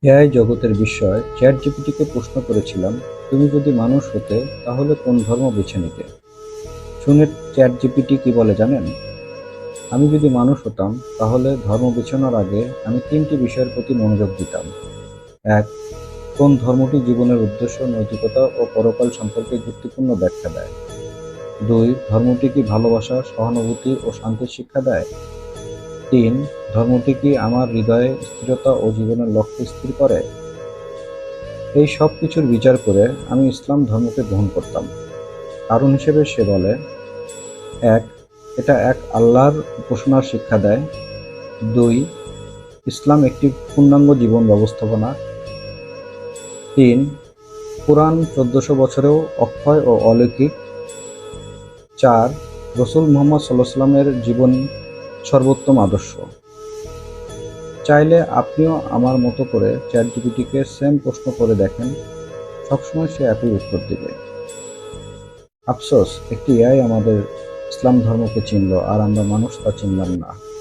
AI জগতের বিস্ময় চ্যাটজিপিটিকে প্রশ্ন করেছিলাম, তুমি যদি মানুষ হতে তাহলে কোন ধর্ম বেছে নিতে? শুনে চ্যাটজিপিটি কি বলে জানেন? আমি যদি মানুষ হতাম তাহলে ধর্ম বেছানোর আগে আমি তিনটি বিষয়ের প্রতি মনোযোগ দিতাম। এক, কোন ধর্মটি জীবনের উদ্দেশ্য, নৈতিকতা ও পরকাল সম্পর্কে গুরুত্বপূর্ণ ব্যাখ্যা দেয়। দুই, ধর্মটি কি ভালোবাসা, সহানুভূতি ও শান্তির শিক্ষা দেয়। তিন, ধর্মটি কি আমার হৃদয়ে স্থিরতা ও জীবনের লক্ষ্য স্থির করে। এই সব কিছুর বিচার করে আমি ইসলাম ধর্মকে গ্রহণ করতাম। কারণ হিসেবে সে বলে, এক, এটা এক আল্লাহর উপাসনার শিক্ষা দেয়। দুই, ইসলাম একটি পূর্ণাঙ্গ জীবন ব্যবস্থাপনা। তিন, কোরআন 1400 বছরেও অক্ষয় ও অলৌকিক। চার, রসুল মুহাম্মদ সাল্লামের জীবন সর্বোত্তম আদর্শ। চাইলে আপনিও আমার মতো করে চ্যাটজিপিটিকে সেম প্রশ্ন করে দেখেন, সবসময় সে একই উত্তর দিবে। আফসোস, একটি এআই আমাদের ইসলাম ধর্মকে চিনল আর আমরা মানুষ তা চিনলাম না।